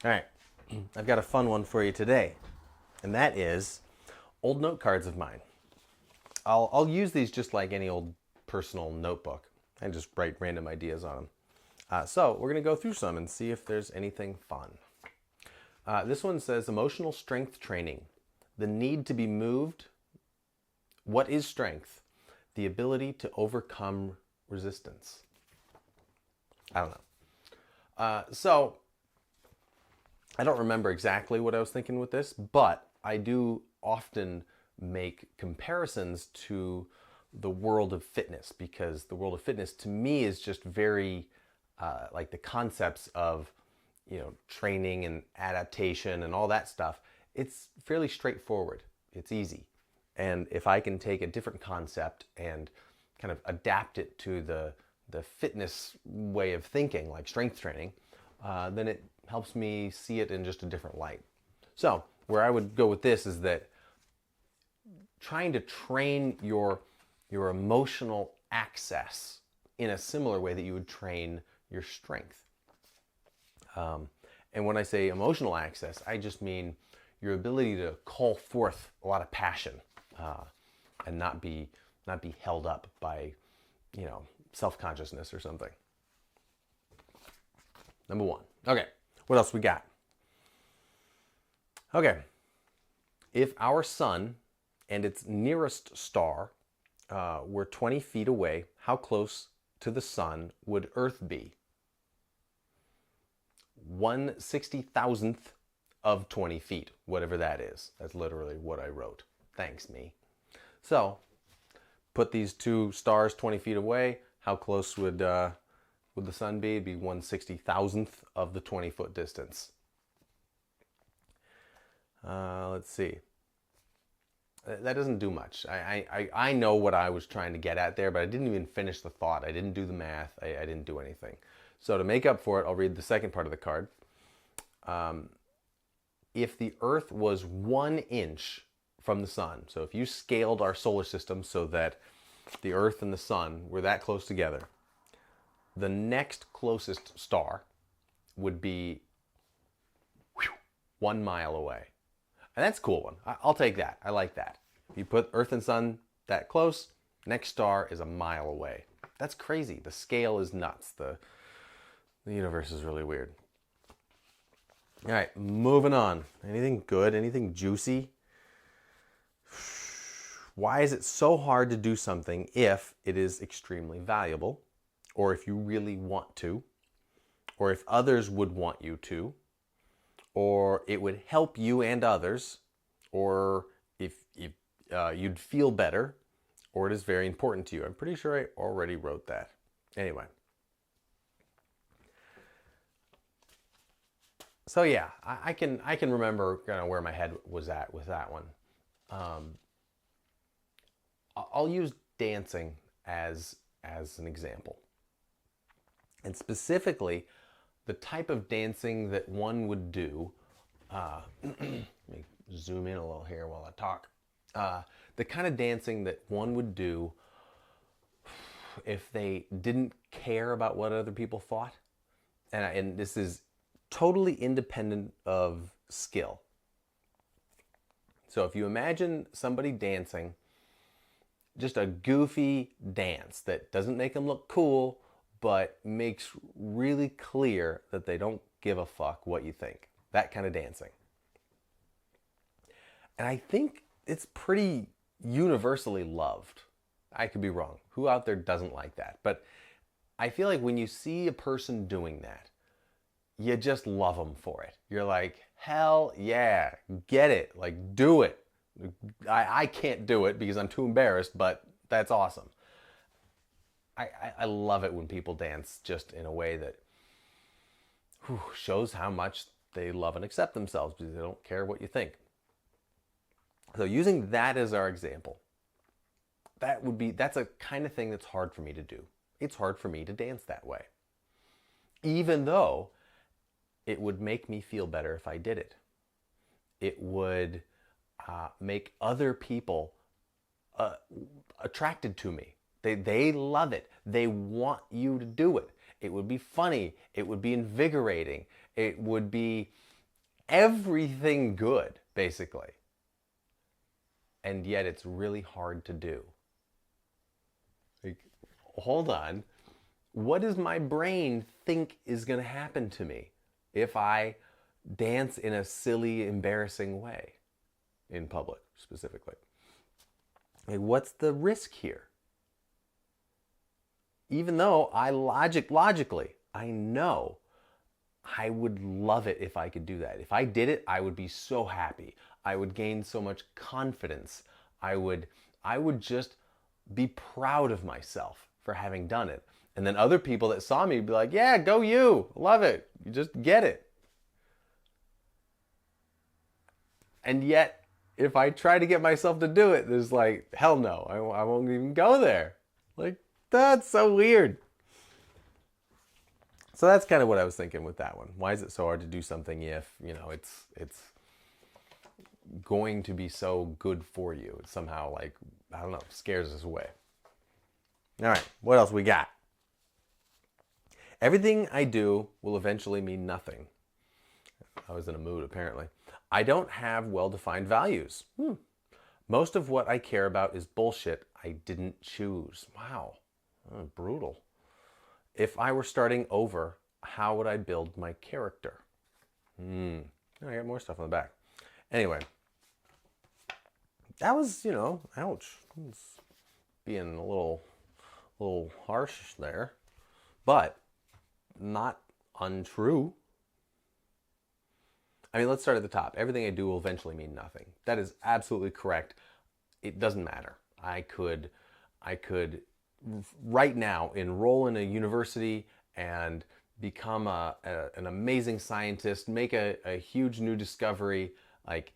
All right, I've got a fun one for you today, and that is old note cards of mine. I'll use these just like any old personal notebook and just write random ideas on them. So we're going to go through some and see if there's anything fun. This one says emotional strength training. The need to be moved. What is strength? The ability to overcome resistance. I don't know. So I don't remember exactly what I was thinking with this, but I do often make comparisons to the world of fitness because the world of fitness to me is just very like the concepts of training and adaptation and all that stuff. It's fairly straightforward. It's easy. And if I can take a different concept and kind of adapt it to the fitness way of thinking, like strength training, then it helps me see it in just a different light. So where I would go with this is that trying to train your emotional access in a similar way that you would train your strength. And when I say emotional access, I just mean your ability to call forth a lot of passion and not be held up by self-consciousness or something. Number one. Okay, what else we got? Okay, if our sun and its nearest star were 20 feet away, how close to the sun would Earth be? 1/60,000th of 20 feet, whatever that is. That's literally what I wrote. Thanks, me. So, put these two stars 20 feet away. How close would the sun be? It'd be 1/60,000th of the 20-foot distance. Let's see. That doesn't do much. I know what I was trying to get at there, but I didn't even finish the thought. I didn't do the math. I didn't do anything. So to make up for it, I'll read the second part of the card. If the Earth was 1 inch from the sun, so if you scaled our solar system so that the Earth and the sun were that close together, the next closest star would be 1 mile away. And that's a cool one. I'll take that. I like that. If you put Earth and sun that close, next star is 1 mile away. That's crazy. The scale is nuts. The universe is really weird. All right, moving on. Anything good? Anything juicy? Why is it so hard to do something if it is extremely valuable, or if you really want to, or if others would want you to, or it would help you and others, or if you'd feel better, or it is very important to you? I'm pretty sure I already wrote that. Anyway. So yeah, I can remember kind of where my head was at with that one. I'll use dancing as an example, and specifically the type of dancing that one would do. Let me zoom in a little here while I talk. The kind of dancing that one would do if they didn't care about what other people thought, and this is totally independent of skill. So if you imagine somebody dancing just a goofy dance that doesn't make them look cool, but makes really clear that they don't give a fuck what you think. That kind of dancing. And I think it's pretty universally loved. I could be wrong. Who out there doesn't like that? But I feel like when you see a person doing that, you just love them for it. You're like, hell yeah, get it, like do it. I can't do it because I'm too embarrassed, but that's awesome. I love it when people dance just in a way that shows how much they love and accept themselves because they don't care what you think. So using that as our example, that's a kind of thing that's hard for me to do. It's hard for me to dance that way. Even though it would make me feel better if I did it. It would make other people attracted to me. They love it. They want you to do it. It would be funny. It would be invigorating. It would be everything good, basically. And yet it's really hard to do. Like, hold on. What does my brain think is going to happen to me if I dance in a silly, embarrassing way in public, specifically? Like, what's the risk here? Even though logically, I know I would love it if I could do that. If I did it, I would be so happy. I would gain so much confidence. I would just be proud of myself for having done it. And then other people that saw me would be like, yeah, go you. Love it. You just get it. And yet, if I try to get myself to do it, there's like, hell no, I won't even go there. Like, that's so weird. So that's kind of what I was thinking with that one. Why is it so hard to do something if, it's going to be so good for you? It somehow, like, I don't know, scares us away. All right, what else we got? Everything I do will eventually mean nothing. I was in a mood, apparently. I don't have well-defined values. Most of what I care about is bullshit I didn't choose. Wow, brutal. If I were starting over, how would I build my character? I got more stuff on the back. Anyway, that was, ouch. It's being a little harsh there, but not untrue. I mean, let's start at the top. Everything I do will eventually mean nothing. That is absolutely correct. It doesn't matter. I could right now enroll in a university and become an amazing scientist, make a huge new discovery. Like,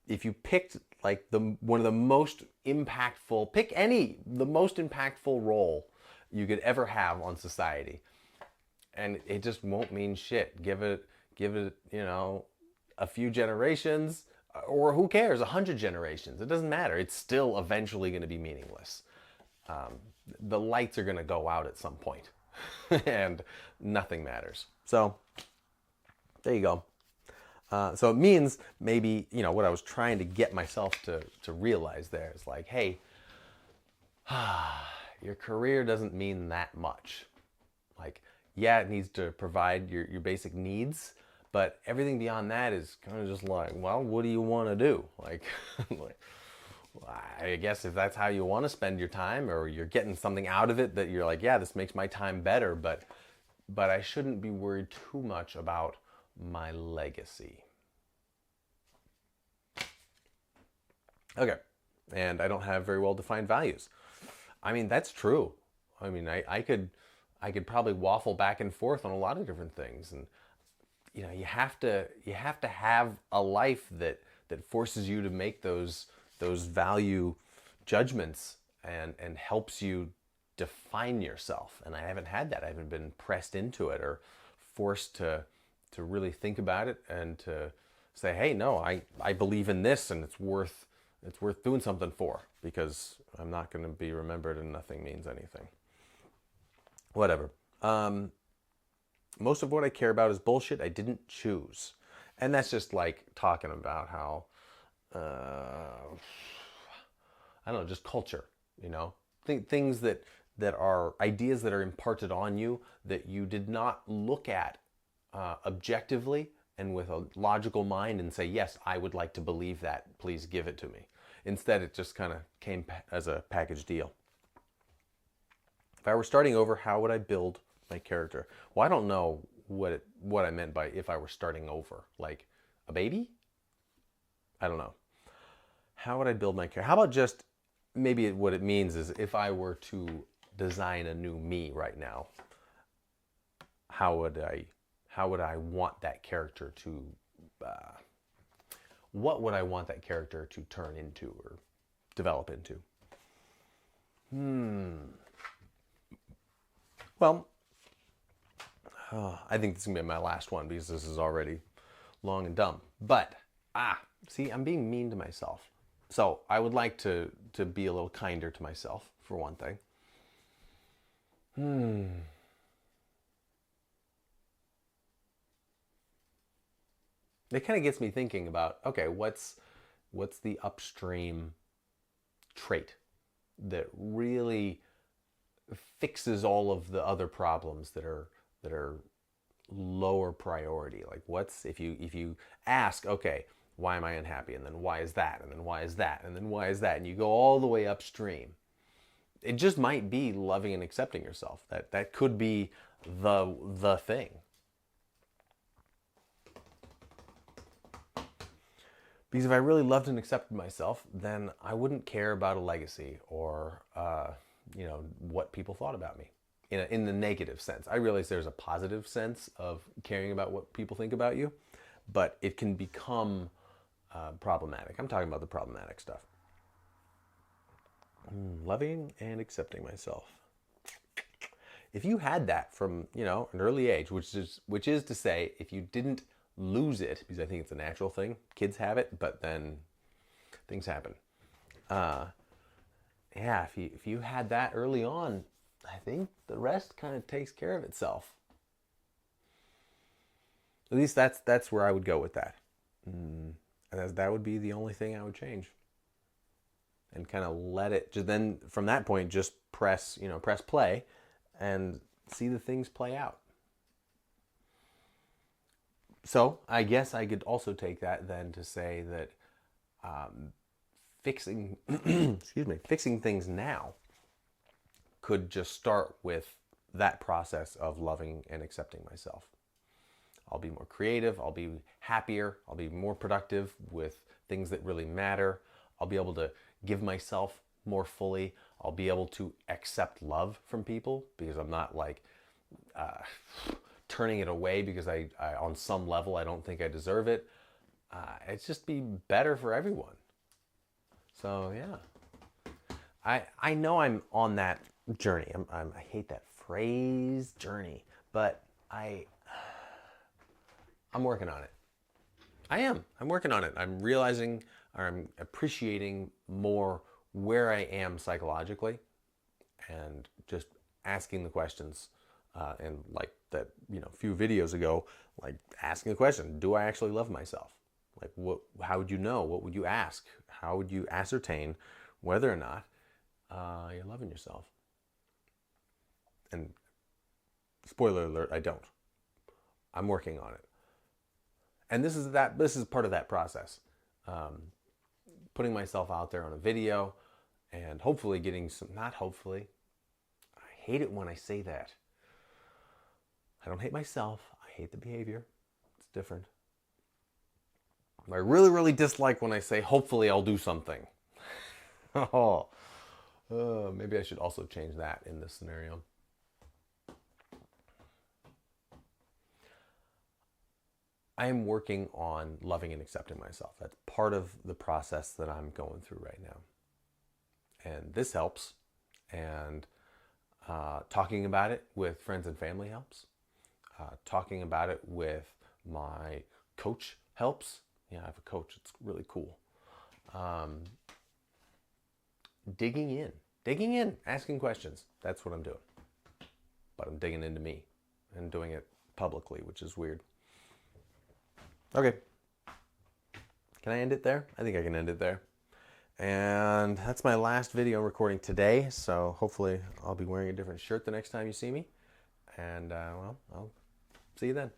if you picked like one of the most impactful, the most impactful role you could ever have on society, and it just won't mean shit. Give it, a few generations, or who cares, 100 generations. It doesn't matter. It's still eventually going to be meaningless. The lights are going to go out at some point, and nothing matters. So there you go. So it means maybe, what I was trying to get myself to realize there is like, hey, your career doesn't mean that much. Like, yeah, it needs to provide your basic needs, but everything beyond that is kind of just like, well, what do you want to do? Like, I guess if that's how you want to spend your time, or you're getting something out of it that you're like, yeah, this makes my time better, but I shouldn't be worried too much about my legacy. Okay, and I don't have very well-defined values. I mean, that's true. I mean, I could probably waffle back and forth on a lot of different things, and you have to have a life that forces you to make those value judgments and helps you define yourself. And I haven't had that. I haven't been pressed into it or forced to really think about it and to say, hey, no, I believe in this, and it's worth doing something for, because I'm not going to be remembered and nothing means anything. Whatever. Most of what I care about is bullshit I didn't choose. And that's just like talking about how, I don't know, just culture, things that are ideas that are imparted on you that you did not look at objectively and with a logical mind and say, yes, I would like to believe that. Please give it to me. Instead, it just kind of came as a package deal. If I were starting over, how would I build my character? Well, I don't know what I meant by if I were starting over. Like a baby? I don't know. How would I build my character? How about just maybe what it means is if I were to design a new me right now, how would I want that character to what would I want that character to turn into or develop into? Well, I think this is going to be my last one because this is already long and dumb. But, see, I'm being mean to myself. So I would like to be a little kinder to myself, for one thing. it kind of gets me thinking about, okay, what's the upstream trait that really fixes all of the other problems that are lower priority? Like, what's, if you ask, okay, why am I unhappy, and then why is that, and then why is that, and then why is that, and you go all the way upstream, it just might be loving and accepting yourself. That could be the thing. Because if I really loved and accepted myself, then I wouldn't care about a legacy or what people thought about me in the negative sense. I realize there's a positive sense of caring about what people think about you, but it can become problematic. I'm talking about the problematic stuff. Loving and accepting myself. If you had that from an early age, which is to say, if you didn't lose it, because I think it's a natural thing, kids have it, but then things happen. If you had that early on, I think the rest kind of takes care of itself. At least that's where I would go with that. And that would be the only thing I would change. And kind of let it, just then from that point, just press play and see the things play out. So I guess I could also take that then to say that fixing fixing things now could just start with that process of loving and accepting myself. I'll be more creative, I'll be happier, I'll be more productive with things that really matter. I'll be able to give myself more fully. I'll be able to accept love from people because I'm not like turning it away because I on some level I don't think I deserve it. It's just be better for everyone. So yeah, I know I'm on that journey. I hate that phrase, journey, but I'm working on it. I'm working on it. I'm realizing, or I'm appreciating more where I am psychologically, and just asking the questions. And like that, few videos ago, like asking the question, do I actually love myself? Like, how would you know? What would you ask? How would you ascertain whether or not you're loving yourself? And spoiler alert, I don't. I'm working on it. And this is part of that process. Putting myself out there on a video and hopefully getting some, not hopefully, I hate it when I say that. I don't hate myself, I hate the behavior. It's different. I really, really dislike when I say, hopefully I'll do something. Maybe I should also change that in this scenario. I am working on loving and accepting myself. That's part of the process that I'm going through right now. And this helps. And talking about it with friends and family helps. Talking about it with my coach helps. Yeah, I have a coach. It's really cool. Digging in, asking questions. That's what I'm doing. But I'm digging into me and doing it publicly, which is weird. Okay. Can I end it there? I think I can end it there. And that's my last video recording today. So hopefully I'll be wearing a different shirt the next time you see me. And I'll see you then.